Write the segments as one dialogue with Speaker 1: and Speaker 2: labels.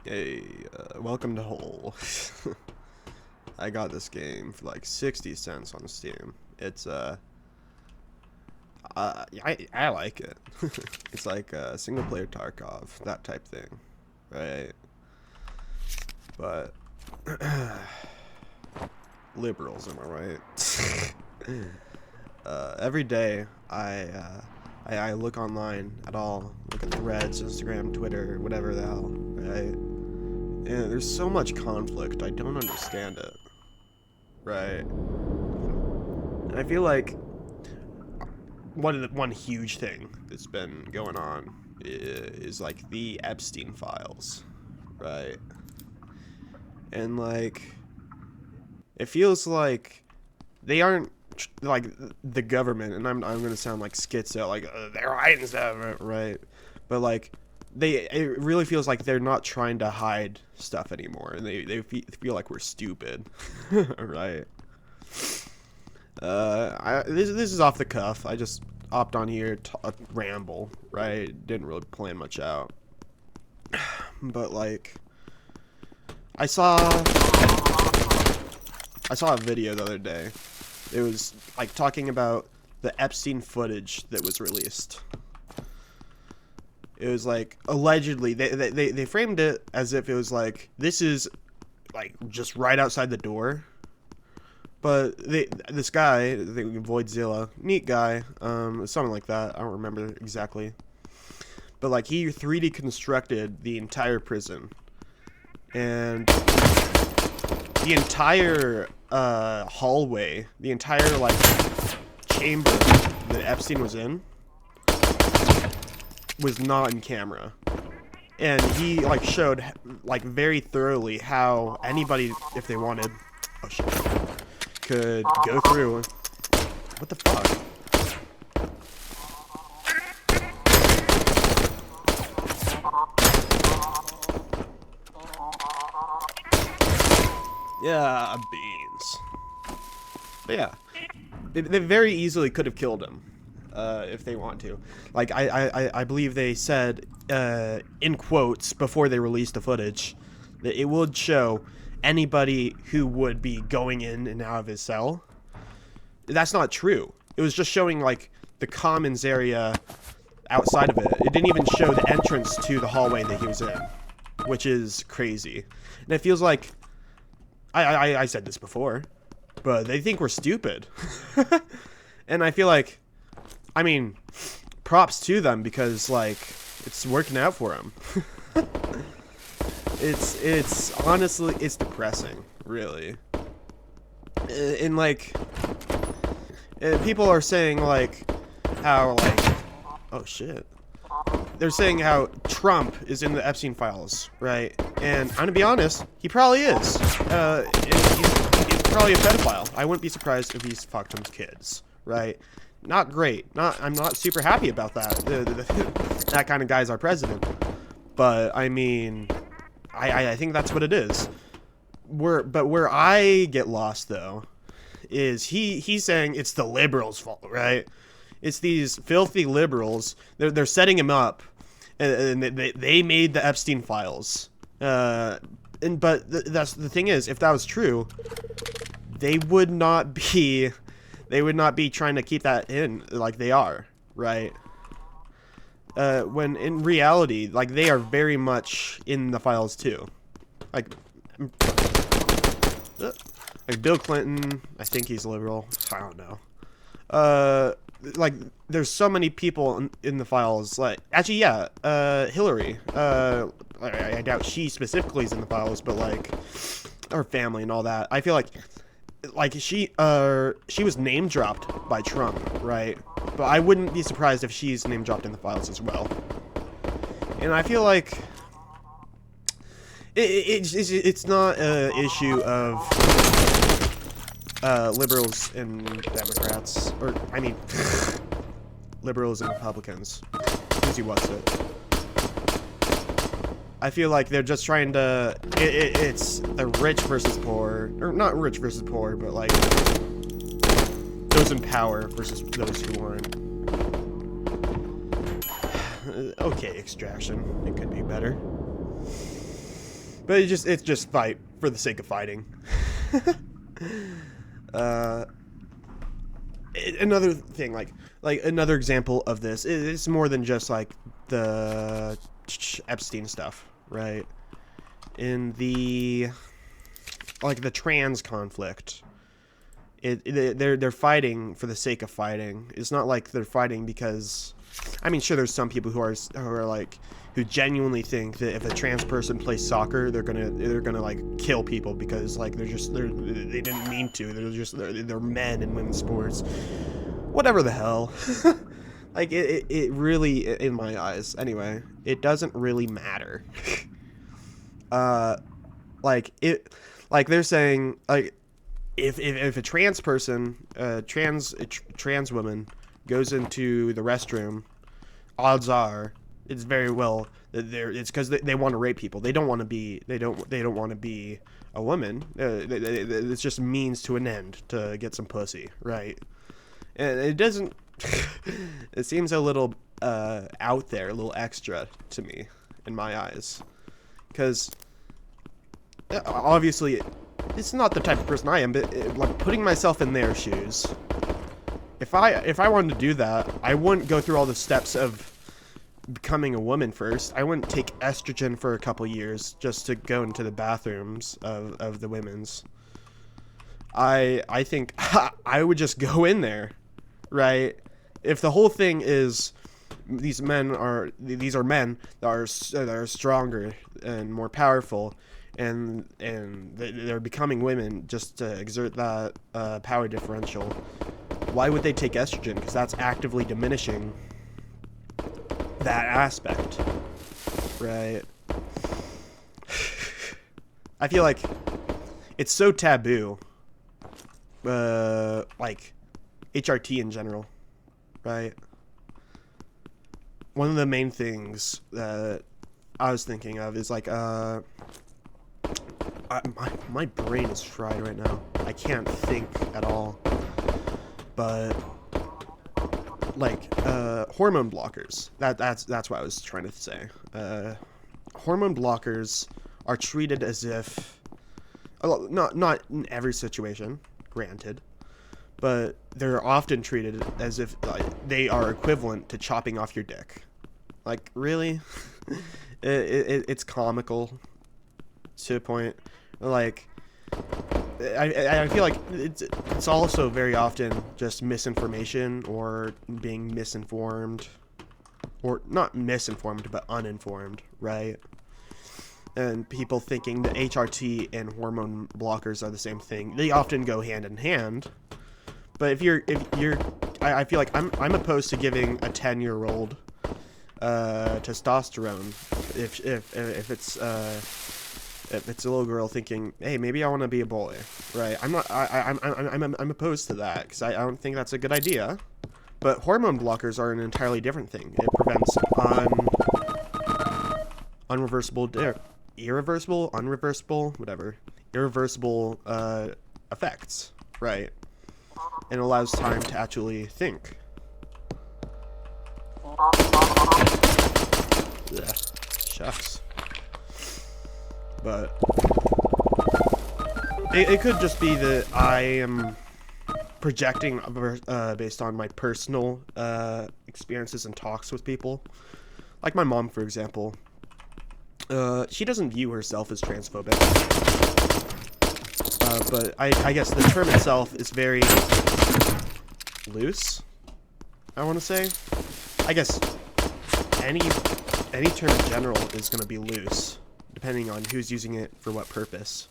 Speaker 1: Hey, welcome to Hole. I got this game for like 60 cents on Steam. It's, I like it. It's like single player Tarkov, that type thing, right? But, liberals, am I right? Every day I look online at all, look at Threads, Instagram, Twitter, whatever the hell, right? And there's so much conflict, I don't understand it, right? And I feel like one huge thing that's been going on is like the Epstein files, right? And like, it feels like they aren't like the government, and I'm gonna sound like schizo, like they're hiding stuff, right? But like, it really feels like they're not trying to hide stuff anymore, and they feel like we're stupid, right? This is off the cuff. I just hopped on here to ramble, right? Didn't really plan much out, but like, I saw a video the other day. It was like talking about the Epstein footage that was released. It was like allegedly they framed it as if it was like this is like just right outside the door. But this guy, Voidzilla, neat guy, something like that. I don't remember exactly. But like he 3D constructed the entire prison, and the entire hallway, the entire like chamber that Epstein was in was not in camera. And he like showed like very thoroughly how anybody, if they wanted, oh shit, could go through. What the fuck? Yeah, beans. But yeah, they very easily could have killed him if they want to. Like I believe they said in quotes before they released the footage that it would show anybody who would be going in and out of his cell. That's not true. It was just showing like the commons area outside of it. It didn't even show the entrance to the hallway that he was in, which is crazy. And it feels like I said this before, but they think we're stupid. And I feel like, I mean, props to them because like it's working out for them. It's honestly, it's depressing, really. And like, people are saying like how like, oh shit, they're saying how Trump is in the Epstein files, right? And I'm gonna be honest, he probably is. He's probably a pedophile. I wouldn't be surprised if he's fucked some kids, right? Not great. I'm not super happy about that. That kind of guy's our president. But I mean, I think that's what it is. But where I get lost though, is he's saying it's the liberals' fault, right? It's these filthy liberals. They're setting him up, and they made the Epstein files. But that's the thing is, if that was true, they would not be trying to keep that in like they are, right? When in reality, like they are very much in the files too. Like Bill Clinton, I think he's liberal. I don't know. Like there's so many people in the files. Like actually, yeah. Hillary. I doubt she specifically is in the files, but like her family and all that. I feel like she was name dropped by Trump, right? But I wouldn't be surprised if she's name dropped in the files as well. And I feel like it's not an issue of liberals and Democrats, or I mean, liberals and Republicans. Easy what's it? I feel like they're just trying to. It's the rich versus poor, or not rich versus poor, but like those in power versus those who aren't. Okay, Extraction. It could be better. But it's just fight for the sake of fighting. Another thing, like another example of this, it's more than just like the Epstein stuff, right? In the trans conflict, they're fighting for the sake of fighting. It's not like they're fighting because, I mean, sure, there's some people who genuinely think that if a trans person plays soccer, they're gonna like kill people because like they didn't mean to. They're men in women's sports. Whatever the hell. Like it really, in my eyes anyway, it doesn't really matter. Like they're saying, like, if a trans person, trans woman goes into the restroom, odds are it's very well that it's because they want to rape people. They don't want to be a woman. It's just a means to an end to get some pussy, right? And it doesn't. It seems a little out there, a little extra to me, in my eyes, because obviously it's not the type of person I am. But like putting myself in their shoes, if I wanted to do that, I wouldn't go through all the steps of becoming a woman first. I wouldn't take estrogen for a couple years just to go into the bathrooms of the women's. I think I would just go in there, right? If the whole thing is these are men that are stronger and more powerful, and they're becoming women just to exert that power differential, why would they take estrogen? Because that's actively diminishing that aspect, right? I feel like it's so taboo, like HRT in general, right? One of the main things that I was thinking of is like my brain is fried right now. I can't think at all. But like hormone blockers. That's what I was trying to say. Hormone blockers are treated as if, not in every situation, granted, but they're often treated as if they are equivalent to chopping off your dick. Like, really? It's comical to a point. Like, I feel like it's also very often just misinformation or being misinformed, or not misinformed but uninformed, right? And people thinking that HRT and hormone blockers are the same thing. They often go hand in hand. But I feel like I'm opposed to giving a 10-year-old testosterone if it's a little girl thinking, hey, maybe I want to be a boy, right? I'm opposed to that because I don't think that's a good idea. But hormone blockers are an entirely different thing. It prevents irreversible effects, right? And allows time to actually think. Yeah, shucks. But it could just be that I am projecting based on my personal experiences and talks with people. Like my mom, for example. She doesn't view herself as transphobic. But I guess the term itself is very loose, I want to say. I guess any term in general is going to be loose, depending on who's using it for what purpose.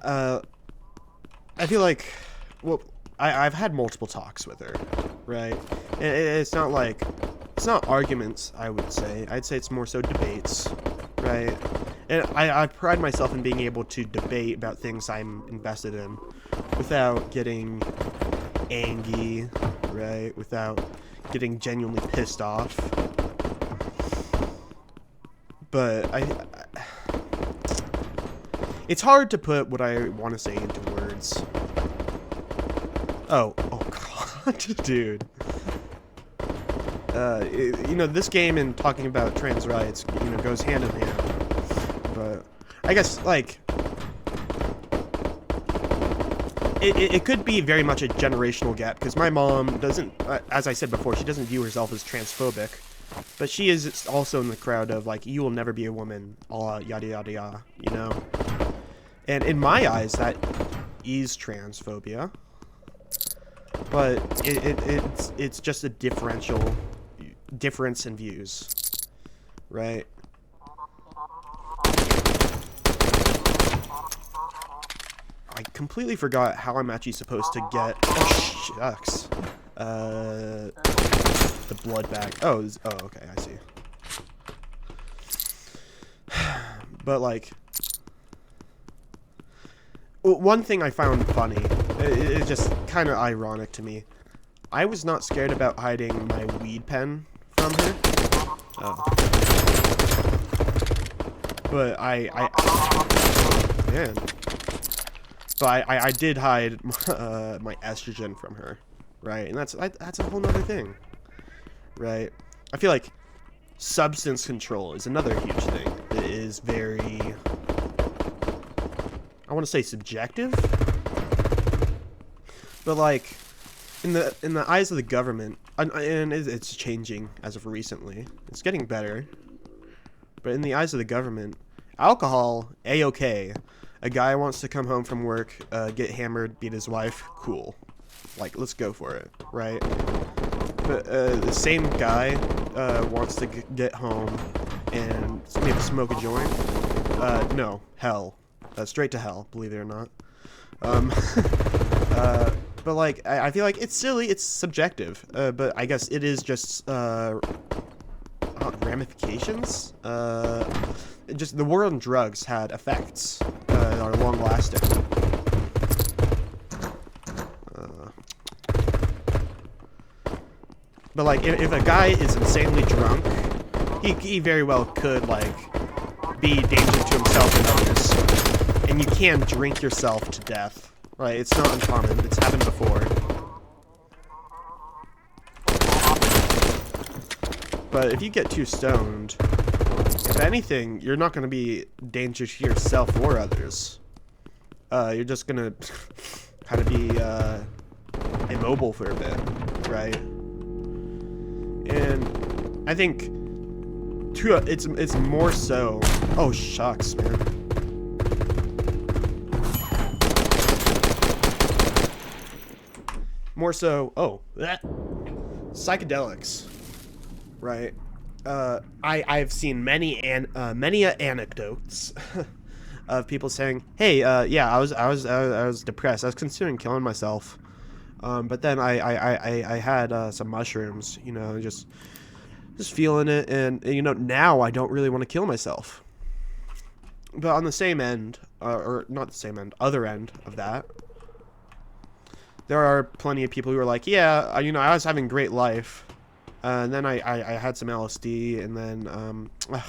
Speaker 1: I feel like, well, I've had multiple talks with her, right? It's not arguments, I would say. I'd say it's more so debates, right? And I pride myself in being able to debate about things I'm invested in without getting angry, right? Without getting genuinely pissed off. But it's hard to put what I want to say into words. Oh God, dude. You know, this game and talking about trans rights, you know, goes hand in hand. But I guess, like, it could be very much a generational gap, because my mom doesn't, as I said before, she doesn't view herself as transphobic, but she is also in the crowd of, like, you will never be a woman, yada yada yada, you know? And in my eyes, that is transphobia, but it's just a difference in views, right? I completely forgot how I'm actually supposed to get... Oh, shucks. The blood bag. Oh, okay, I see. But, like... One thing I found funny, it's just kind of ironic to me. I was not scared about hiding my weed pen from her. Oh. But man. But I did hide my estrogen from her, right? And that's a whole nother thing, right? I feel like substance control is another huge thing. It is very, I want to say subjective, but like in the eyes of the government, and it's changing as of recently. It's getting better, but in the eyes of the government, alcohol, A-okay. A guy wants to come home from work, get hammered, beat his wife, cool. Like, let's go for it, right? But the same guy wants to get home and maybe smoke a joint. No, hell. Straight to hell, believe it or not. But like, I feel like it's silly, it's subjective. But I guess it is just ramifications. Just the war on drugs had effects that are long lasting. But like, if a guy is insanely drunk, he very well could like be a danger to himself and others. And you can drink yourself to death, right? It's not uncommon. It's happened before. But if you get too stoned, if anything, you're not going to be a danger to yourself or others. You're just going to kind of be immobile for a bit, right? And I think it's more so... Oh, shucks, man. More so... Oh, that... Psychedelics, right? I've seen many anecdotes of people saying, "Hey, yeah, I was depressed. I was considering killing myself, but then I had some mushrooms, you know, just feeling it, and you know, now I don't really want to kill myself." But on the same end, or not the same end, other end of that, there are plenty of people who are like, "Yeah, you know, I was having a great life." And then I had some LSD, and then,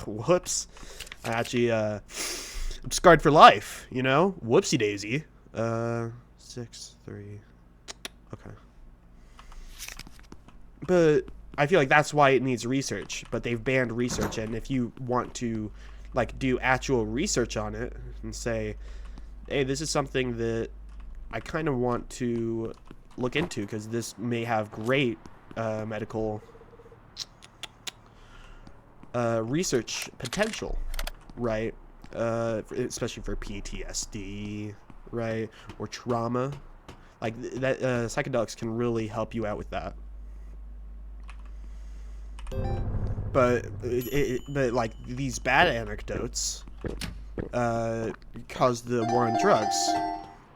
Speaker 1: whoops, I actually, I'm scarred for life, you know? Whoopsie daisy. 6, 3, okay. But I feel like that's why it needs research, but they've banned research, and if you want to, like, do actual research on it, and say, hey, this is something that I kind of want to look into, because this may have great, medical... research potential, right? Especially for PTSD, right? Or trauma. Like, that, psychedelics can really help you out with that. But, but like, these bad anecdotes, caused the war on drugs.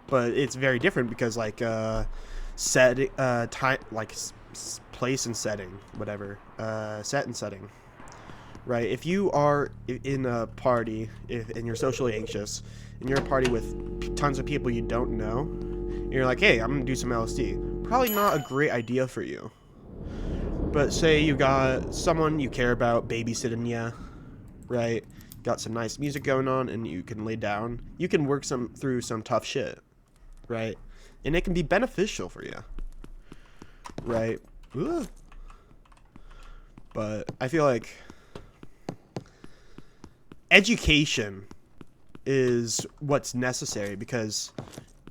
Speaker 1: But it's very different because, like, time, like, place and setting, whatever. Set and setting. Right, if you are in a party, and you're socially anxious, and you're in a party with tons of people you don't know, and you're like, hey, I'm gonna do some LSD. Probably not a great idea for you. But say you got someone you care about babysitting you, right? Got some nice music going on, and you can lay down. You can work through some tough shit, right? And it can be beneficial for you, right? Ugh. But I feel like education is what's necessary, because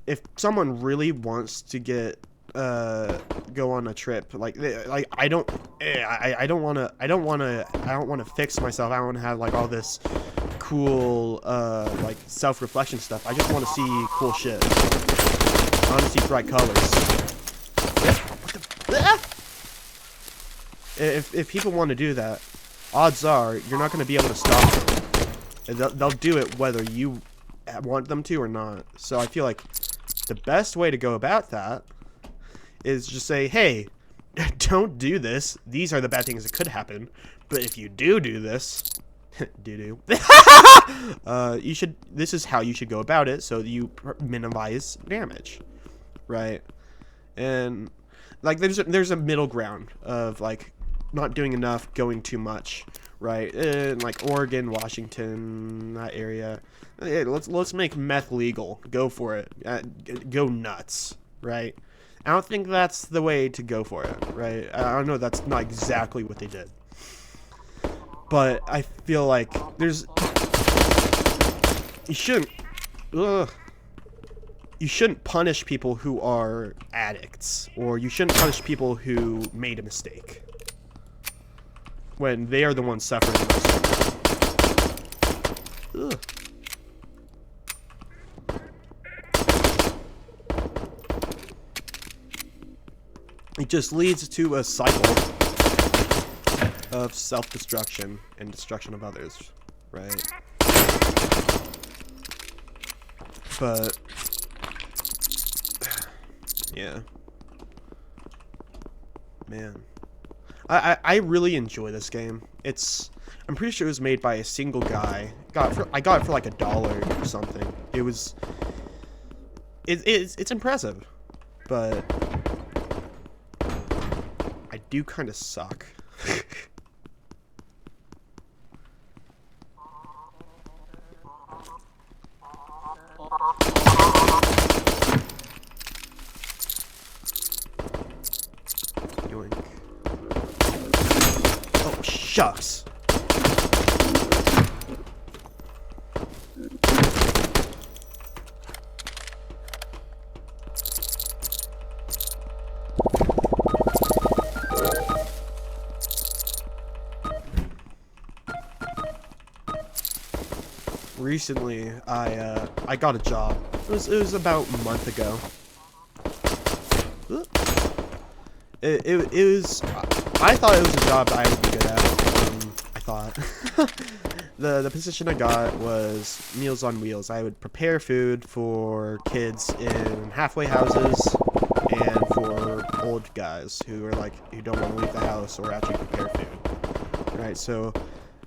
Speaker 1: if someone really wants to get go on a trip, like I don't want to fix myself. I don't want to have like all this cool like self-reflection stuff. I just want to see cool shit. I want to see bright colors. If people want to do that, odds are you're not going to be able to stop them. They'll do it whether you want them to or not. So I feel like the best way to go about that is just say, hey, don't do this. These are the bad things that could happen. But if you do this, you should. This is how you should go about it, so that you minimize damage, right? And like, there's a middle ground of like not doing enough, going too much, right? Like Oregon, Washington, that area. Hey, let's make meth legal. Go for it. Go nuts, right? I don't think that's the way to go for it, right? I don't know. That's not exactly what they did. But I feel like you shouldn't punish people who are addicts, or you shouldn't punish people who made a mistake when they are the ones suffering the most. It just leads to a cycle of self-destruction and destruction of others, right? But yeah, man, I really enjoy this game. I'm pretty sure it was made by a single guy. I got it for like $1 or something. It's impressive, but I do kind of suck. Yoink. Oh, shucks. Recently, I got a job. It was about a month ago. It was. I thought it was a job that I would be good at. I thought the position I got was Meals on Wheels. I would prepare food for kids in halfway houses and for old guys who don't want to leave the house or actually prepare food. Right, so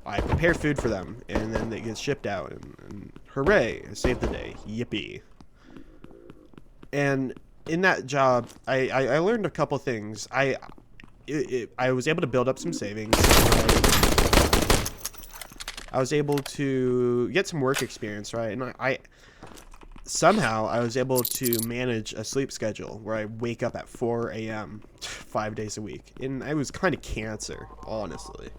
Speaker 1: I prepare food for them, and then it gets shipped out, and hooray, I saved the day, yippee. And in that job, I learned a couple things. I was able to build up some savings. I was able to get some work experience, right? And somehow I was able to manage a sleep schedule where I wake up at 4 a.m. 5 days a week. And I was kind of cancer, honestly.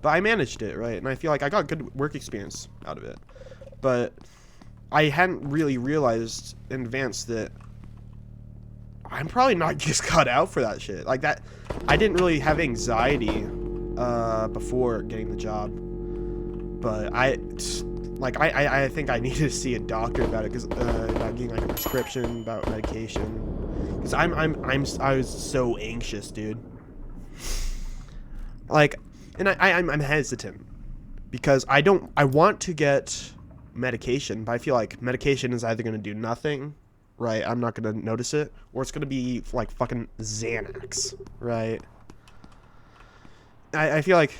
Speaker 1: But I managed it, right? And I feel like I got good work experience out of it. But I hadn't really realized in advance that I'm probably not just cut out for that shit. Like that, I didn't really have anxiety before getting the job. But I think I needed to see a doctor about it, because about getting like a prescription, about medication. Because I was so anxious, dude. Like, and I'm hesitant because I want to get medication, but I feel like medication is either going to do nothing, right? I'm not going to notice it, or it's going to be like fucking Xanax, right? I feel like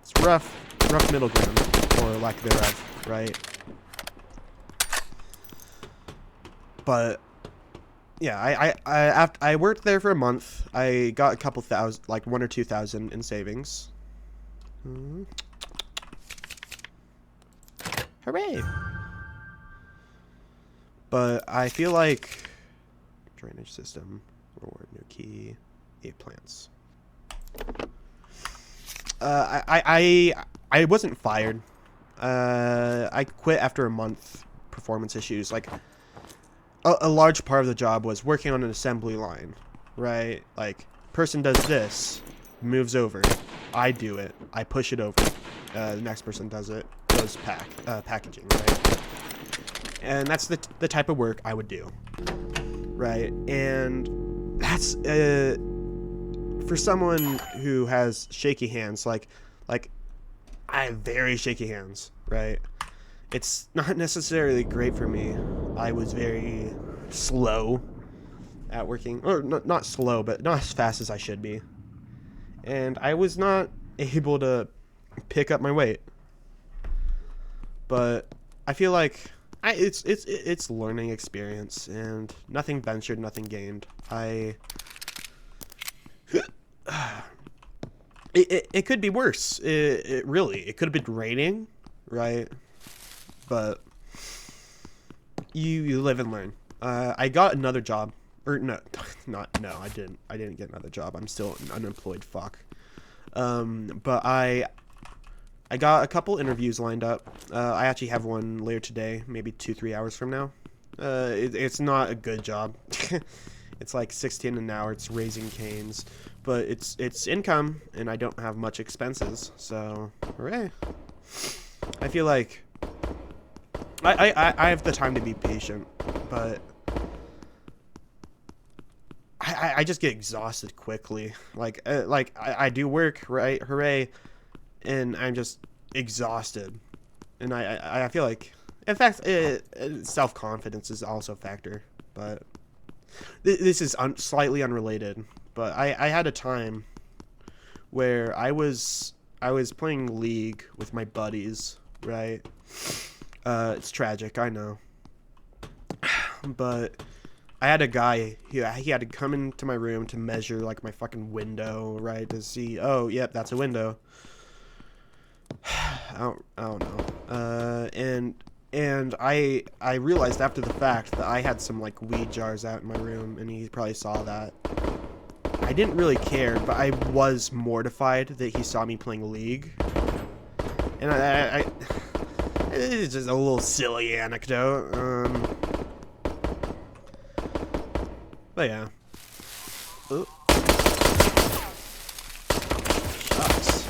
Speaker 1: it's rough middle ground, or lack thereof, right? But yeah, I worked there for a month. I got a couple thousand, like 1,000 or 2,000 in savings. Hooray! But I feel like drainage system, reward new key, 8 plants. I wasn't fired. I quit after a month. Performance issues. Like a large part of the job was working on an assembly line, right? Like person does this, moves over, I do it, I push it over. The next person does it, goes packaging, right? And that's the type of work I would do, right? And that's for someone who has shaky hands, like I have very shaky hands, right? It's not necessarily great for me. I was very slow at working, or not slow, but not as fast as I should be. And I was not able to pick up my weight. But I feel like it's learning experience, and nothing ventured, nothing gained. It could be worse. It could have been raining, right? But you live and learn. I got another job, or no, I didn't get another job. I'm still an unemployed fuck. But I got a couple interviews lined up. I actually have one later today, maybe 2-3 hours from now. It's not a good job. It's like 16 an hour. It's raising canes, but it's income, and I don't have much expenses. So hooray! I feel like I have the time to be patient, but I just get exhausted quickly. Like I do work, right? Hooray! And I'm just exhausted, and I feel like, in fact, self-confidence is also a factor. But this is slightly unrelated. But I had a time where I was playing League with my buddies, right? It's tragic, I know. But I had a guy, he had to come into my room to measure, like, my fucking window, right? To see, oh, yep, that's a window. I don't know. And I realized after the fact that I had some, like, weed jars out in my room, and he probably saw that. I didn't really care, but I was mortified that he saw me playing League. And I it's just a little silly anecdote. But yeah. Ooh. Shucks.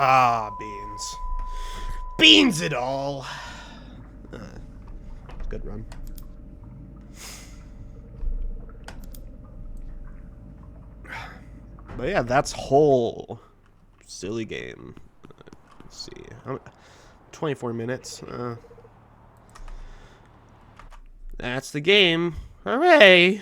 Speaker 1: Ah, beans. Beans it all. Good run. But yeah, that's whole silly game. Let's see. 24 minutes. That's the game. Hooray!